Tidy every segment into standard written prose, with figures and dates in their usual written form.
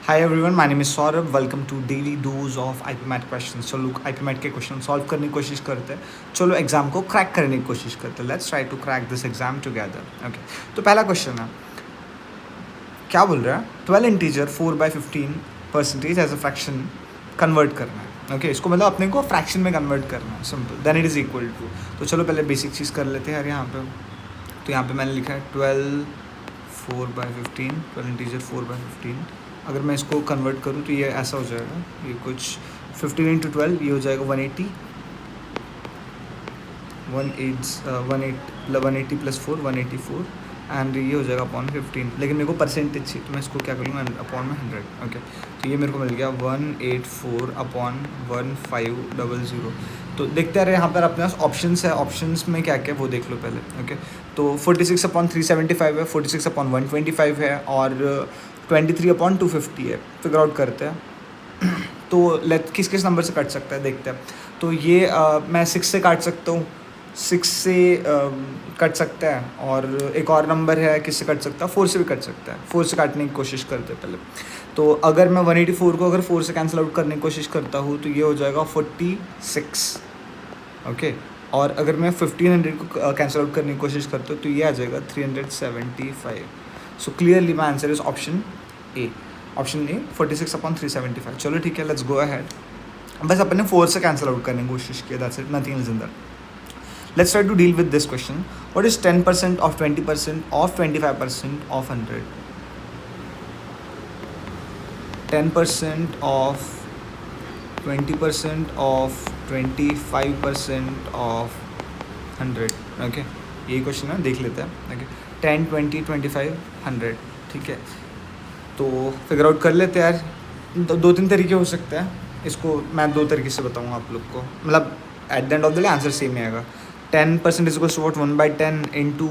Hi everyone, my name is Saurabh. Welcome to Daily Dose of IP Math Questions. चलो IP Math के question solve करने की कोशिश करते हैं. चलो एग्जाम को क्रैक करने की कोशिश करते हैं. Let's try to crack this exam together. Okay, तो पहला क्वेश्चन है, क्या बोल रहा है? 12 integer 4/15% as a fraction convert करना है. ओके, इसको मतलब अपने को फ्रैक्शन में कन्वर्ट करना है. Simple. Then it is equal to. तो चलो पहले बेसिक चीज़ कर लेते हैं यार यहाँ पे. तो यहाँ पे मैंने लिखा है 12 इंटीजर 4/15. अगर मैं इसको कन्वर्ट करूँ तो ये ऐसा हो जाएगा, ये कुछ 15 इंटू 12 ये हो जाएगा 180 प्लस 4 184 एंड ये हो जाएगा अपॉन 15. लेकिन मेरे को परसेंटेज चाहिए तो मैं इसको क्या करूँगा अपॉन में 100. ओके, तो ये मेरे को मिल गया 184 अपॉन 1500. तो देखते रहे यहाँ पर अपने पास ऑप्शंस है. ऑप्शंस में क्या क्या वो देख लो पहले. ओके, तो 46/375 है, 46/125 है और 23/250 है. फिगर आउट करते हैं. तो लेट किस किस नंबर से कट सकता है देखते हैं. तो ये मैं 6 से काट सकता हूँ, 6 से कट सकता है. और एक और नंबर है किससे कट सकता है, 4 से भी कट सकता है. 4 से काटने की कोशिश करते हैं पहले. तो अगर मैं 184 को अगर 4 से कैंसिल आउट करने की कोशिश करता हूँ तो ये हो जाएगा 46. ओके, और अगर मैं 1500 को कैंसिल आउट करने की कोशिश करता हूँ तो ये आ जाएगा 375. So clearly my answer is option A. Option A 46/375. चलो ठीक है, लेट्स गो अहेड. बस अपने 4 से कैंसिल आउट करने की कोशिश की. That's it, nothing else in that. Let's try to deal with this question. What is 10% of 20% of 25% of 100? 10% of 20% of 25% of 100. Okay, यही क्वेश्चन है, देख लेते हैं. ओके, 10 20 25 100. ठीक है, तो फिगर आउट कर लेते हैं यार. दो तीन तरीके हो सकते हैं. इसको मैं 2 तरीके से बताऊँगा आप लोग को. मतलब at the end of the day answer same ही आएगा. 10% is equals to what 1/10 into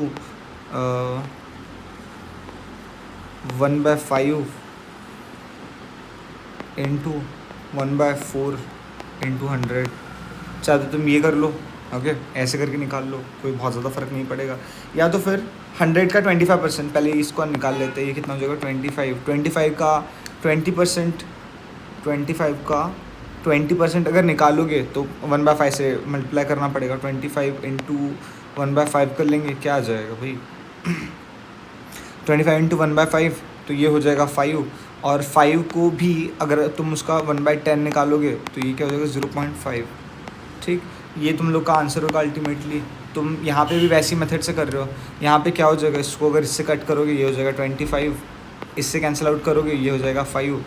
1/5 into 1/4 into 100. चाहे तो तुम ये कर लो. ओके, ऐसे करके निकाल लो, कोई बहुत ज़्यादा फ़र्क नहीं पड़ेगा. या तो फिर 100 का 25%, पहले इसको निकाल लेते हैं. ये कितना हो जाएगा 25 का 20%. 25 का 20% अगर निकालोगे तो 1/5 से मल्टीप्लाई करना पड़ेगा. 25 इंटू 1/5 कर लेंगे, क्या आ जाएगा भाई 25 इंटू 1/5, तो ये हो जाएगा 5. और 5 को भी अगर तुम उसका 1/10 निकालोगे तो ये क्या हो जाएगा 0.5. ठीक, ये तुम लोग का आंसर होगा अल्टीमेटली. तुम यहाँ पे भी वैसी मेथड से कर रहे हो. यहाँ पे क्या हो जाएगा, इसको अगर इससे कट करोगे ये हो जाएगा 25, इससे कैंसिल आउट करोगे ये हो जाएगा 5,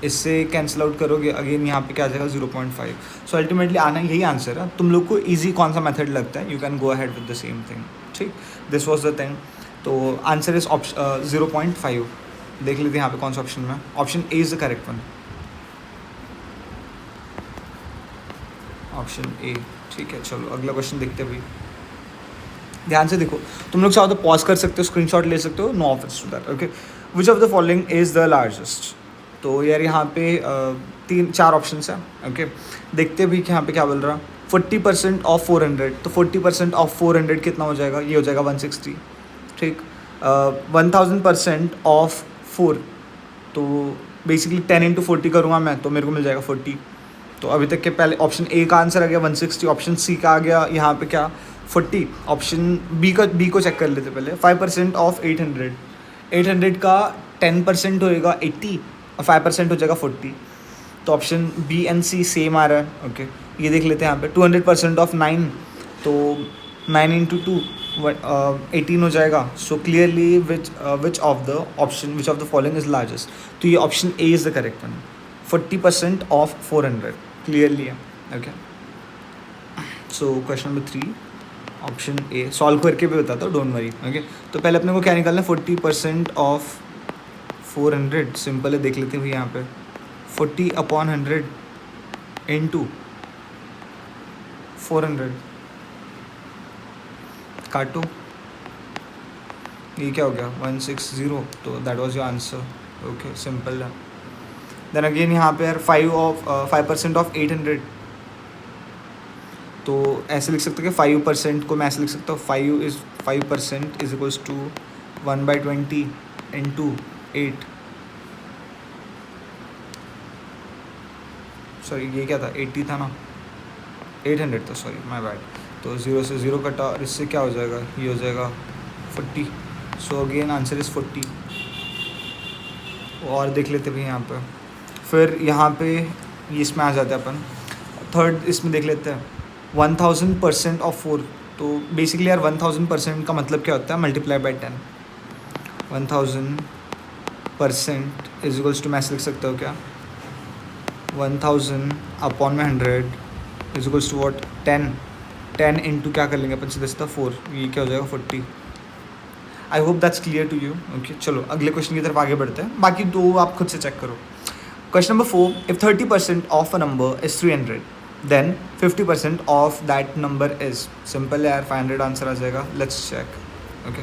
इससे कैंसिल आउट करोगे अगेन यहाँ पे क्या आ जाएगा 0.5. सो अल्टीमेटली आना यही आंसर है. तुम लोग को ईजी कौन सा मेथड लगता है, you can go ahead with the same thing. ठीक, दिस वॉज द थिंग. तो आंसर इज 0.5. देख लेते हैं यहाँ पे कौन सा ऑप्शन में. Option A is the correct one. Option A. ठीक है, चलो अगला क्वेश्चन देखते हैं भाई. ध्यान से देखो. तुम लोग चाहो तो पॉज कर सकते हो, स्क्रीनशॉट ले सकते हो, no office to that. Okay, which of the following is the largest. तो यार यहाँ पे 3-4 ऑप्शन है. ओके, देखते भी कि यहाँ पे क्या बोल रहा. 40% ऑफ 400. तो 40% ऑफ 400 कितना हो जाएगा, ये हो जाएगा 160. ठीक, 1000% ऑफ 4. तो बेसिकली 10 इंटू 40 करूँगा मैं तो मेरे को मिल जाएगा 40. तो अभी तक के पहले ऑप्शन ए का आंसर आ गया 160. ऑप्शन सी का आ गया यहाँ पे क्या 40. ऑप्शन बी को चेक कर लेते पहले. 5% ऑफ 800. 800 का 10% होएगा 80 और 5% हो जाएगा 40. तो option B and C same आ रहा है. ओके, ये देख लेते हैं यहाँ पे. 200% ऑफ 9, तो 9 इंटू 2 18 हो जाएगा. So clearly which of the following is largest. तो ये option A is the correct one. 40% of 400 clearly है. Okay, so question number 3 option A. Solve करके भी बताता हूँ, डोंट वरी. ओके, तो पहले अपने को क्या निकालना है, 40% ऑफ 400. सिंपल है, देख लेते हैं भाई यहाँ पे. 40/100 इंटू 400. काटो, ये क्या हो गया 160. तो that was your answer. Okay, simple है. देन अगेन यहाँ पे यार 5% ऑफ 800. तो ऐसे लिख सकते हो कि 5% को मैं ऐसे लिख सकता हूँ 5% is equals to 1/20 into 8. Sorry ये क्या था, 80 था ना, 800 था, सॉरी माय बैड। तो 0 से 0 कटा और इससे क्या हो जाएगा, ये हो जाएगा 40। So again answer is 40। और देख लेते भाई यहाँ पे, फिर यहाँ पे ये इसमें आ जाते हैं अपन। थर्ड इसमें देख लेते हैं 1000% ऑफ 4। तो बेसिकली यार 1000% का मतलब क्या होता है, multiply by 10। 1000% is equals to, मैं ऐसे लिख सकता हूँ क्या, 1000 अपॉन में 100 is equals to what, 10। 10 into क्या कर लेंगे अपन सीधा सीधा 4, ये क्या हो जाएगा 40। I hope that's clear to you. Okay चलो अगले क्वेश्चन की तरफ आगे बढ़ते हैं, बाकी दो आप खुद से चेक करो। Question number 4, if 30% of a number is 300 then 50% of that number is. Simple है यार, 500 आंसर आ जाएगा। Let's check. Okay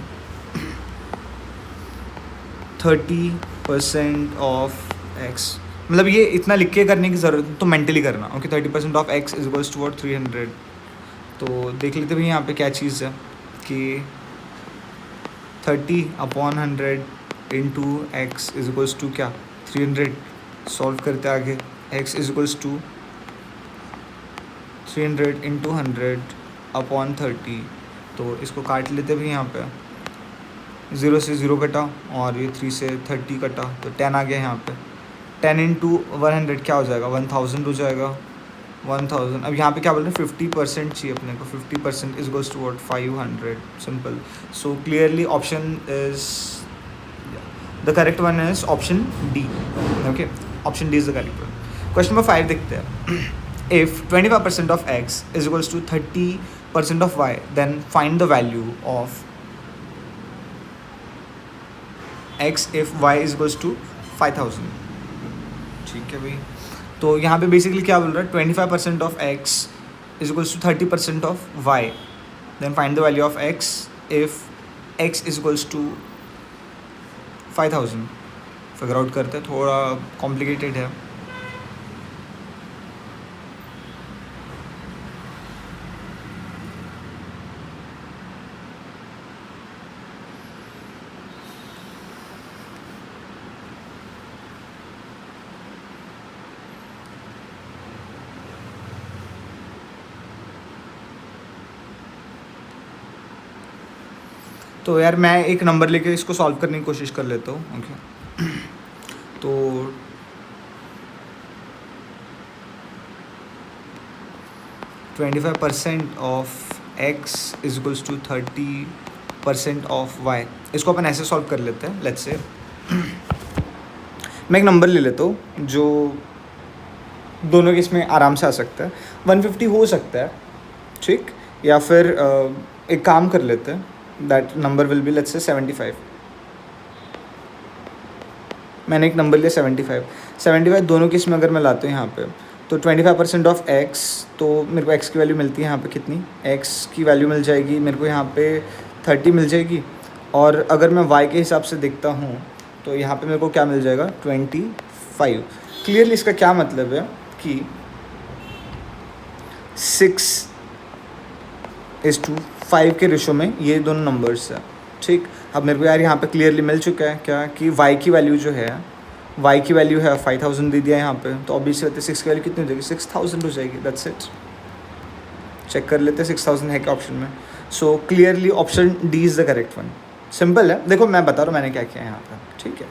30% of x, मतलब ये इतना लिख के करने की ज़रूरत तो मेंटली करना। Okay 30% of x is equals to what 300। तो देख लेते भाई यहाँ पे क्या चीज़ है कि 30 upon 100 into x is equals to क्या, 300। सॉल्व करते आगे, x is equals to 300 into 100 upon 30। तो इसको काट लेते भाई यहाँ पे, 0 से 0 कटा और ये 3 से 30 कटा, तो 10 आ गया यहाँ पे। 10 इंटू 100 क्या हो जाएगा, 1000 हो जाएगा। 1000, अब यहाँ पे क्या बोल रहे हैं, 50% चाहिए अपने को। 50% is goes to what, 500। Simple. So clearly option is, the correct one is option D. Okay option D is the correct one. Question number 5 देखते हैं। If 25% of x is equals to 30% of y then find the value of x if y is equals to 5000। ठीक है भाई, तो यहाँ पे basically क्या बोल रहा है, 25% of x is equals to 30% of y then find the value of x if x is equals to 5000। Figure out करते हैं, थोड़ा कॉम्प्लिकेटेड है। तो यार मैं एक नंबर लेके इसको सॉल्व करने की कोशिश कर लेता हूँ। ओके तो 25% of x is equals to 30% of y, इसको अपन ऐसे सॉल्व कर लेते हैं। लेट्स से मैं एक नंबर ले लेता हूँ जो दोनों के इसमें आराम से आ सकता है। 150 हो सकता है, ठीक, या फिर एक काम कर लेते हैं, that number will be let's say 75। मैंने एक नंबर लिया 75 दोनों के इसमें अगर मैं लाता हूँ यहाँ पे, तो 25% ऑफ एक्स, तो मेरे को एक्स की वैल्यू मिलती है यहाँ पे कितनी, एक्स की वैल्यू मिल जाएगी मेरे को यहाँ पे 30 मिल जाएगी। और अगर मैं वाई के हिसाब से देखता हूँ तो यहाँ पे मेरे को क्या मिल जाएगा, 25। क्लियरली इसका क्या मतलब है कि 6:5 के रेशो में ये दोनों नंबर्स हैं। ठीक, अब मेरे को यार यहाँ पे क्लियरली मिल चुका है क्या कि y की वैल्यू जो है, y की वैल्यू है 5000 दे दिया यहाँ पे, तो ऑब्वियसली होते 6 की वैल्यू कितनी हो जाएगी, 6000 हो जाएगी। That's it. चेक कर लेते हैं 6000 है क्या ऑप्शन में। सो clearly option D is the correct one. Simple है, देखो मैं बता रहा हूँ मैंने क्या किया है यहाँ पर। ठीक है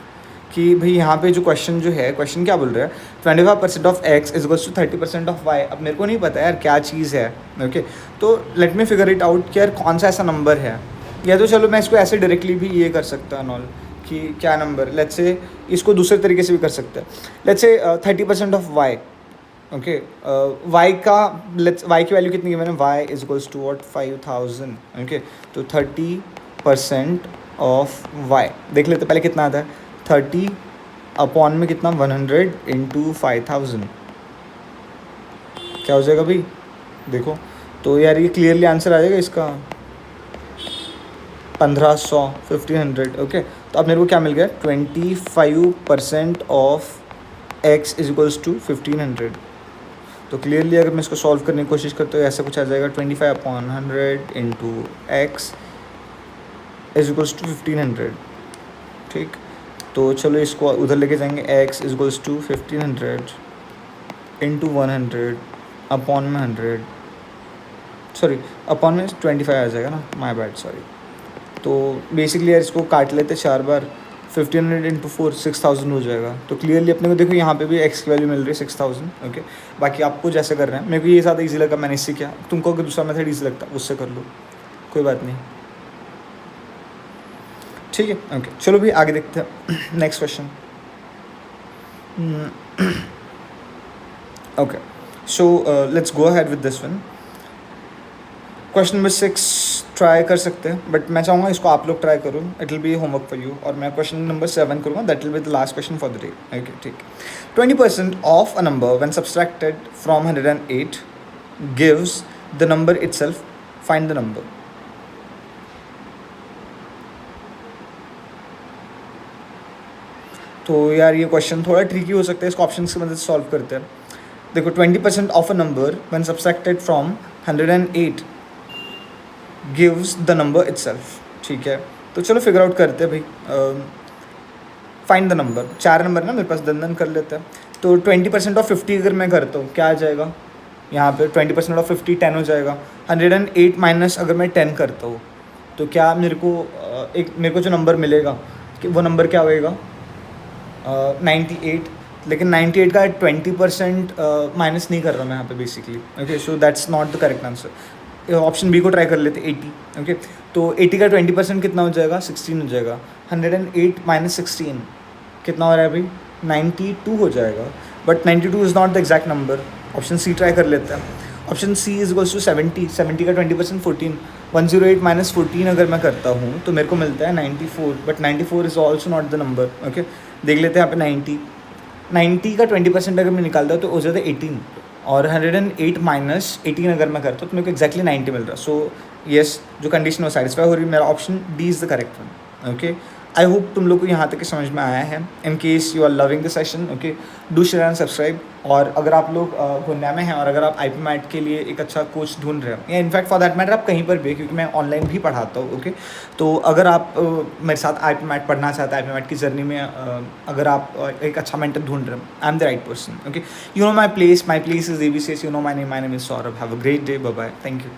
कि भाई यहाँ पे जो क्वेश्चन जो है, क्वेश्चन क्या बोल रहा है, 25% of x is equals to 30% of y. अब मेरे को नहीं पता यार क्या चीज़ है। ओके तो let me figure it out कि यार कौन सा ऐसा नंबर है, या तो चलो मैं इसको ऐसे डायरेक्टली भी ये कर सकता हूँ नॉल कि क्या नंबर, लेट्स से इसको दूसरे तरीके से भी कर सकते हैं। लेट्स से 30% ऑफ वाई। ओके वाई का वाई की वैल्यू कितनी है मैंने, y is equals to what, 5000। Okay तो 30% ऑफ वाई देख लेते पहले कितना आता है, 30 अपॉन में कितना, 100 इंटू 5000 क्या हो जाएगा भाई, देखो। तो यार ये क्लियरली आंसर आ जाएगा इसका 1500, 1500। ओके तो अब मेरे को क्या मिल गया, 25% of x is equals to 1500। तो क्लियरली अगर मैं इसको सॉल्व करने की कोशिश करता हूँ ऐसा कुछ आ जाएगा, 25/100 into x is equals to 1500। ठीक, तो चलो इसको उधर लेके जाएंगे, x is equals to 1500 into 100 upon में 100, सॉरी अपॉन में 25 आ जाएगा ना, माय बैड सॉरी। तो बेसिकली यार इसको काट लेते 4 बार, 1500 इंटू 4 6000 हो जाएगा। तो क्लियरली अपने को देखो यहाँ पे भी एक्स की वैल्यू मिल रही है 6000। ओके, बाकी आपको जैसे कर रहे हैं, मेरे को ये ज़्यादा ईजी लगा, मैंने इससे किया। तुमको अगर दूसरा मेथड ईजी लगता उससे कर लो, कोई बात नहीं, ठीक है। ओके चलो भी आगे देखते हैं next question. Okay so let's go ahead with this one. Question number 6 try कर सकते हैं, बट मैं चाहूँगा इसको आप लोग ट्राई करो, it will be homework for you. और मैं क्वेश्चन नंबर 7 करूँगा, that will be the last question for the day. Okay ठीक। 20% of a number when subtracted from 108 gives the number itself, find the number. तो यार ये question थोड़ा tricky हो सकता है, इसको ऑप्शन की मदद से सॉल्व करते हैं। देखो 20% of a number when subtracted from 108 gives the number itself, ठीक है। तो चलो फिगर आउट करते हैं भाई, फाइंड द नंबर। 4 नंबर ना मेरे पास, दन कर लेते हैं। तो 20% ऑफ 50 अगर मैं करता हूँ क्या आ जाएगा यहाँ पे, 20% ऑफ 50 10 हो जाएगा। 108 माइनस अगर मैं 10 करता हूँ तो क्या मेरे को जो नंबर मिलेगा कि वो नंबर क्या होएगा, 98। लेकिन 98 का 20% माइनस नहीं कर रहा मैं यहाँ पे basically. Okay so that's not the correct answer. Option B को ट्राई कर लेते, 80। ओके तो 80 का 20% कितना हो जाएगा, 16 हो जाएगा। 108 माइनस 16 कितना हो रहा है भाई, 92 हो जाएगा। But 92 is not the exact number. Option C try कर लेते हैं। Option C is equals to 70। 70 का 20% 14। 108 माइनस 14 अगर मैं करता हूँ तो मेरे को मिलता है 94, but 94 is also not the number. Okay देख लेते हैं यहाँ पे 90 का 20% अगर मैं निकालता हूँ तो हो जाता है 18, और 108 माइनस 18 अगर मैं करता हूँ तो मेरे को एक्जैक्टली 90 मिल रहा है। सो येस, जो कंडीशन वो सेटिस्फाई हो रही है, मेरा option D is the correct one. Okay I hope तुम लोग को यहाँ तक समझ में आया है। In case you are loving the session, okay do share and subscribe. और अगर आप लोग हुन्ना में हैं और अगर आप IP मैट के लिए एक अच्छा कोच ढूंढ रहे हो, या इनफैक्ट फॉर दैट मैटर आप कहीं पर भी, क्योंकि मैं ऑनलाइन भी पढ़ाता हूँ। ओके तो अगर आप मेरे साथ IP मैट पढ़ना चाहते हैं, IP मैट की जर्नी में अगर आप एक अच्छा मेंटर ढूंढ रहे हो, I am the right person. Okay you know my place is ABC, you know my name is Saurabh. Have a great day, bye bye, thank you.